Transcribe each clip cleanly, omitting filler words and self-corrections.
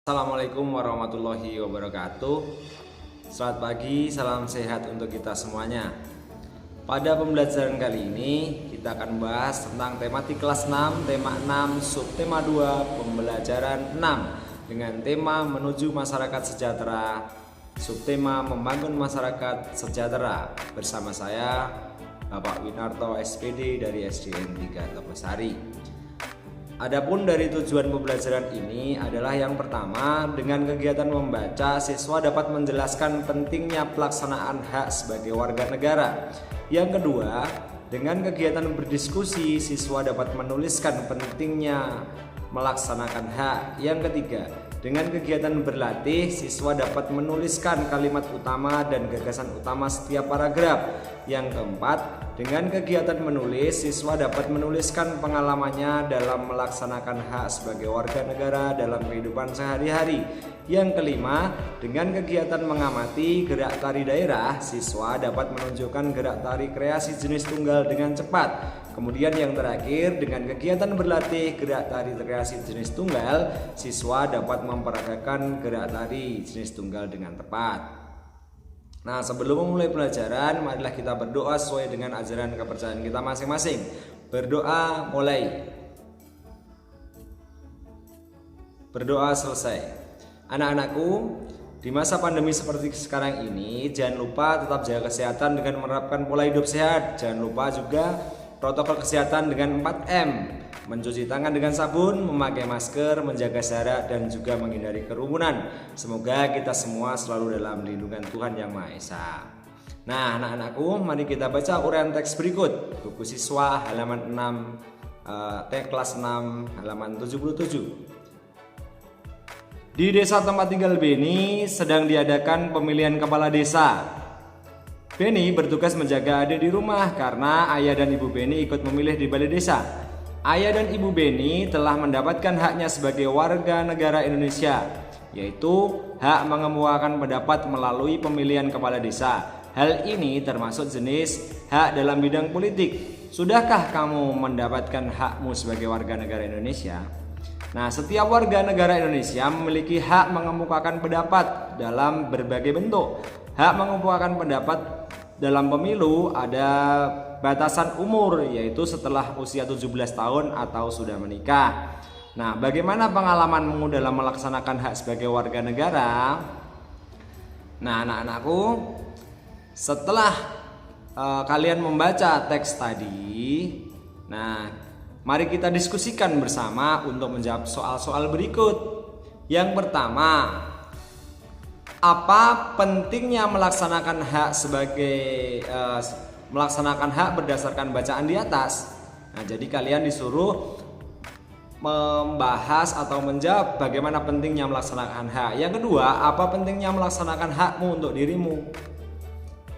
Assalamualaikum warahmatullahi wabarakatuh. Selamat pagi, salam sehat untuk kita semuanya. Pada pembelajaran kali ini kita akan membahas tentang tematik kelas 6, tema 6, subtema 2, pembelajaran 6 dengan tema menuju masyarakat sejahtera, subtema membangun masyarakat sejahtera. Bersama saya Bapak Winarto SPD dari SDN 3 Topesari. Adapun dari tujuan pembelajaran ini adalah yang pertama, dengan kegiatan membaca, siswa dapat menjelaskan pentingnya pelaksanaan hak sebagai warga negara. Yang kedua, dengan kegiatan berdiskusi, siswa dapat menuliskan pentingnya melaksanakan hak. Yang ketiga, dengan kegiatan berlatih, siswa dapat menuliskan kalimat utama dan gagasan utama setiap paragraf. Yang keempat, dengan kegiatan menulis, siswa dapat menuliskan pengalamannya dalam melaksanakan hak sebagai warga negara dalam kehidupan sehari-hari. Yang kelima, dengan kegiatan mengamati gerak tari daerah, siswa dapat menunjukkan gerak tari kreasi jenis tunggal dengan cepat. Kemudian yang terakhir, dengan kegiatan berlatih gerak tari kreasi jenis tunggal, siswa dapat memperagakan gerak tari jenis tunggal dengan tepat. Nah, sebelum memulai pelajaran, marilah kita berdoa sesuai dengan ajaran kepercayaan kita masing-masing. Berdoa mulai. Berdoa selesai. Anak-anakku, di masa pandemi seperti sekarang ini, jangan lupa tetap jaga kesehatan dengan menerapkan pola hidup sehat. Jangan lupa juga protokol kesehatan dengan 4M, mencuci tangan dengan sabun, memakai masker, menjaga jarak, dan juga menghindari kerumunan. Semoga kita semua selalu dalam lindungan Tuhan Yang Maha Esa. Nah, anak-anakku, mari kita baca uraian teks berikut. Buku siswa halaman 6, teks kelas 6 halaman 77. Di desa tempat tinggal Beni sedang diadakan pemilihan kepala desa. Beni bertugas menjaga adik di rumah karena ayah dan ibu Beni ikut memilih di balai desa. Ayah dan ibu Beni telah mendapatkan haknya sebagai warga negara Indonesia, yaitu hak mengemukakan pendapat melalui pemilihan kepala desa. Hal ini termasuk jenis hak dalam bidang politik. Sudahkah kamu mendapatkan hakmu sebagai warga negara Indonesia? Nah, setiap warga negara Indonesia memiliki hak mengemukakan pendapat dalam berbagai bentuk. Hak mengemukakan pendapat dalam pemilu ada batasan umur, yaitu setelah usia 17 tahun atau sudah menikah. Nah, bagaimana pengalamanmu dalam melaksanakan hak sebagai warga negara? Nah, anak-anakku, setelah kalian membaca teks tadi, nah, mari kita diskusikan bersama untuk menjawab soal-soal berikut. Yang pertama, apa pentingnya melaksanakan hak melaksanakan hak berdasarkan bacaan di atas? Nah, jadi kalian disuruh membahas atau menjawab bagaimana pentingnya melaksanakan hak. Yang kedua, apa pentingnya melaksanakan hakmu untuk dirimu?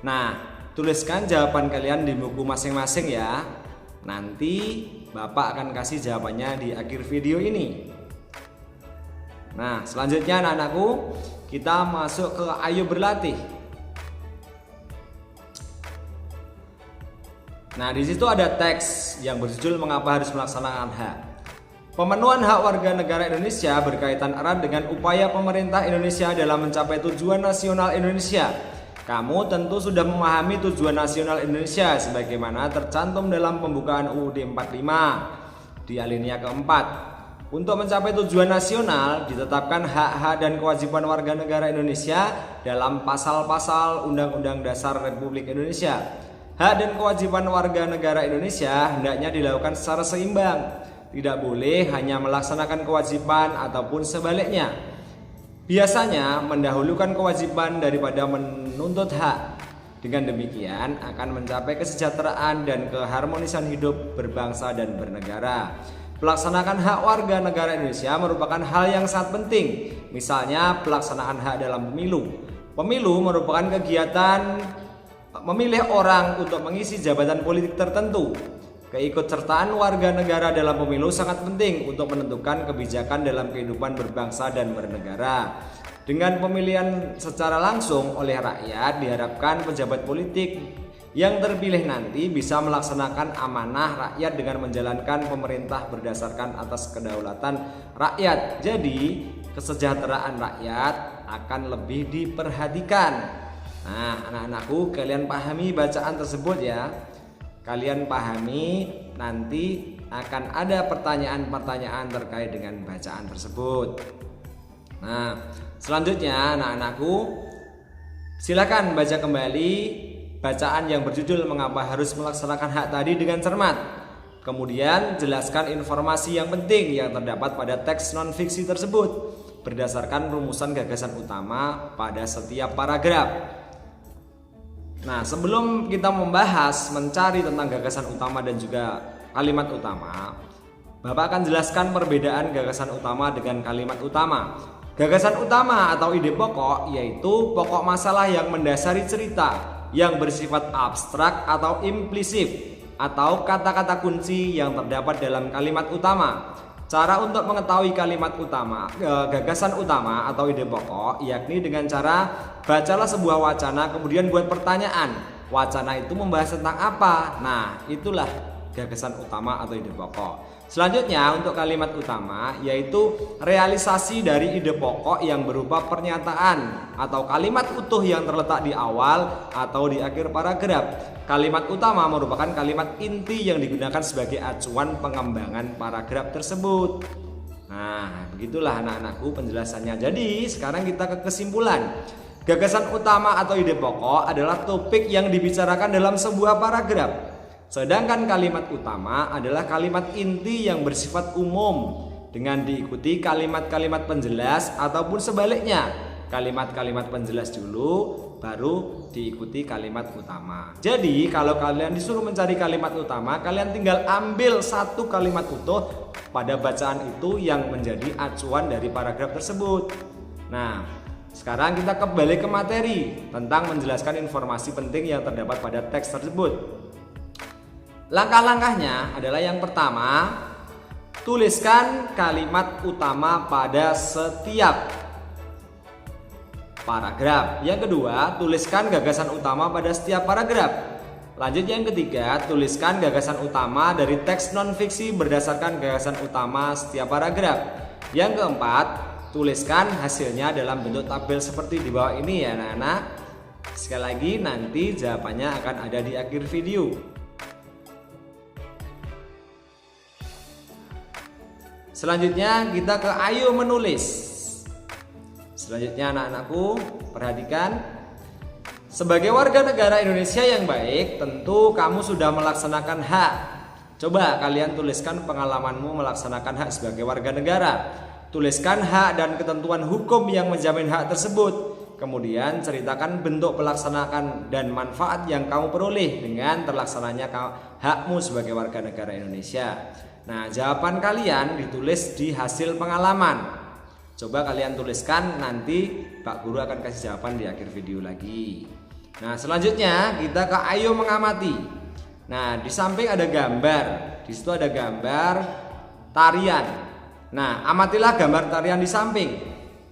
Nah, tuliskan jawaban kalian di buku masing-masing ya. Nanti Bapak akan kasih jawabannya di akhir video ini. Nah, selanjutnya anak-anakku, kita masuk ke ayo berlatih. Nah, di situ ada teks yang berjudul mengapa harus melaksanakan hak. Pemenuhan hak warga negara Indonesia berkaitan erat dengan upaya pemerintah Indonesia dalam mencapai tujuan nasional Indonesia. Kamu tentu sudah memahami tujuan nasional Indonesia sebagaimana tercantum dalam pembukaan UUD 45 di alinea keempat. Untuk mencapai tujuan nasional, ditetapkan hak-hak dan kewajiban warga negara Indonesia dalam pasal-pasal Undang-Undang Dasar Republik Indonesia. Hak dan kewajiban warga negara Indonesia hendaknya dilakukan secara seimbang. Tidak boleh hanya melaksanakan kewajiban ataupun sebaliknya. Biasanya mendahulukan kewajiban daripada menuntut hak. Dengan demikian akan mencapai kesejahteraan dan keharmonisan hidup berbangsa dan bernegara. Pelaksanaan hak warga negara Indonesia merupakan hal yang sangat penting. Misalnya pelaksanaan hak dalam pemilu. Pemilu merupakan kegiatan memilih orang untuk mengisi jabatan politik tertentu. Keikutsertaan warga negara dalam pemilu sangat penting untuk menentukan kebijakan dalam kehidupan berbangsa dan bernegara. Dengan pemilihan secara langsung oleh rakyat, diharapkan pejabat politik Yang terpilih nanti bisa melaksanakan amanah rakyat dengan menjalankan pemerintah berdasarkan atas kedaulatan rakyat. Jadi kesejahteraan rakyat akan lebih diperhatikan. Nah, anak-anakku, kalian pahami bacaan tersebut ya. Kalian pahami, nanti akan ada pertanyaan-pertanyaan terkait dengan bacaan tersebut. Nah, selanjutnya anak-anakku, silakan baca kembali bacaan yang berjudul "Mengapa harus melaksanakan hak tadi" dengan cermat. Kemudian jelaskan informasi yang penting yang terdapat pada teks non-fiksi tersebut berdasarkan rumusan gagasan utama pada setiap paragraf. Nah, sebelum kita membahas mencari tentang gagasan utama dan juga kalimat utama, Bapak akan jelaskan perbedaan gagasan utama dengan kalimat utama. Gagasan utama atau ide pokok yaitu pokok masalah yang mendasari cerita yang bersifat abstrak atau implisit atau kata-kata kunci yang terdapat dalam kalimat utama. Cara untuk mengetahui kalimat utama, gagasan utama atau ide pokok yakni dengan cara bacalah sebuah wacana kemudian buat pertanyaan. Wacana itu membahas tentang apa? Nah, itulah gagasan utama atau ide pokok. Selanjutnya untuk kalimat utama yaitu realisasi dari ide pokok yang berupa pernyataan atau kalimat utuh yang terletak di awal atau di akhir paragraf. Kalimat utama merupakan kalimat inti yang digunakan sebagai acuan pengembangan paragraf tersebut. Nah, begitulah anak-anakku penjelasannya. Jadi sekarang kita ke kesimpulan. Gagasan utama atau ide pokok adalah topik yang dibicarakan dalam sebuah paragraf. Sedangkan kalimat utama adalah kalimat inti yang bersifat umum dengan diikuti kalimat-kalimat penjelas ataupun sebaliknya. Kalimat-kalimat penjelas dulu baru diikuti kalimat utama. Jadi kalau kalian disuruh mencari kalimat utama, kalian tinggal ambil satu kalimat utuh pada bacaan itu yang menjadi acuan dari paragraf tersebut. Nah, sekarang kita kembali ke materi tentang menjelaskan informasi penting yang terdapat pada teks tersebut. Langkah-langkahnya adalah yang pertama, tuliskan kalimat utama pada setiap paragraf. Yang kedua, tuliskan gagasan utama pada setiap paragraf. Lanjut yang ketiga, tuliskan gagasan utama dari teks non-fiksi berdasarkan gagasan utama setiap paragraf. Yang keempat, tuliskan hasilnya dalam bentuk tabel seperti di bawah ini ya anak-anak. Sekali lagi, nanti jawabannya akan ada di akhir video. Selanjutnya kita ke ayo menulis. Selanjutnya anak-anakku, perhatikan. Sebagai warga negara Indonesia yang baik, tentu kamu sudah melaksanakan hak. Coba kalian tuliskan pengalamanmu melaksanakan hak sebagai warga negara. Tuliskan hak dan ketentuan hukum yang menjamin hak tersebut. Kemudian ceritakan bentuk pelaksanaan dan manfaat yang kamu peroleh dengan terlaksananya hakmu sebagai warga negara Indonesia. Nah, jawaban kalian ditulis di hasil pengalaman. Coba kalian tuliskan, nanti Pak Guru akan kasih jawaban di akhir video lagi. Nah, selanjutnya kita ke ayo mengamati. Nah, di samping ada gambar. Di situ ada gambar tarian. Nah, amatilah gambar tarian di samping.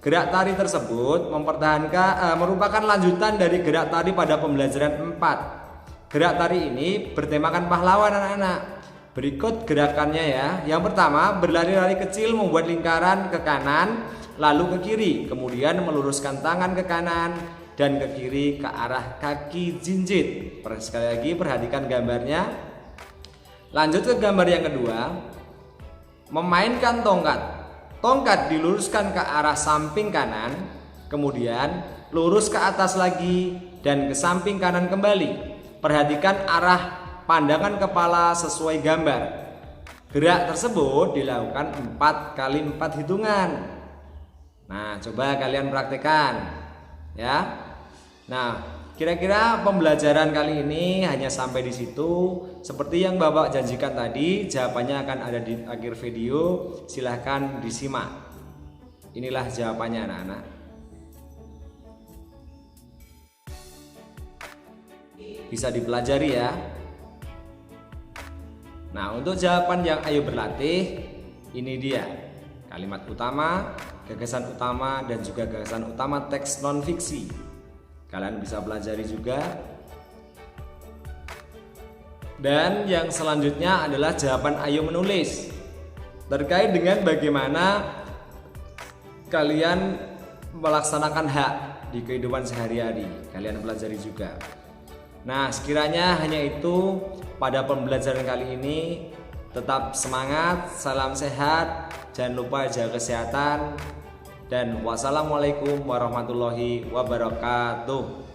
Gerak tari tersebut merupakan lanjutan dari gerak tari pada pembelajaran 4. Gerak tari ini bertemakan pahlawan anak-anak. Berikut gerakannya ya. Yang pertama, berlari-lari kecil membuat lingkaran ke kanan lalu ke kiri, kemudian meluruskan tangan ke kanan dan ke kiri ke arah kaki jinjit. Sekali lagi perhatikan gambarnya. Lanjut ke gambar yang kedua. Memainkan tongkat. Tongkat diluruskan ke arah samping kanan, kemudian lurus ke atas lagi dan ke samping kanan kembali. Perhatikan arah pandangan kepala sesuai gambar. Gerak tersebut dilakukan 4 kali 4 hitungan. Nah, coba kalian praktekkan ya. Nah, kira-kira pembelajaran kali ini hanya sampai di situ. Seperti yang Bapak janjikan tadi, jawabannya akan ada di akhir video. Silahkan disimak. Inilah jawabannya anak-anak. Bisa dipelajari ya. Nah, untuk jawaban yang ayo berlatih, ini dia. Kalimat utama, gagasan utama, dan juga gagasan utama teks non-fiksi. Kalian bisa pelajari juga. Dan yang selanjutnya adalah jawaban ayo menulis terkait dengan bagaimana kalian melaksanakan hak di kehidupan sehari-hari. Kalian pelajari juga. Nah, sekiranya hanya itu pada pembelajaran kali ini. Tetap semangat, salam sehat, jangan lupa jaga kesehatan, dan wassalamualaikum warahmatullahi wabarakatuh.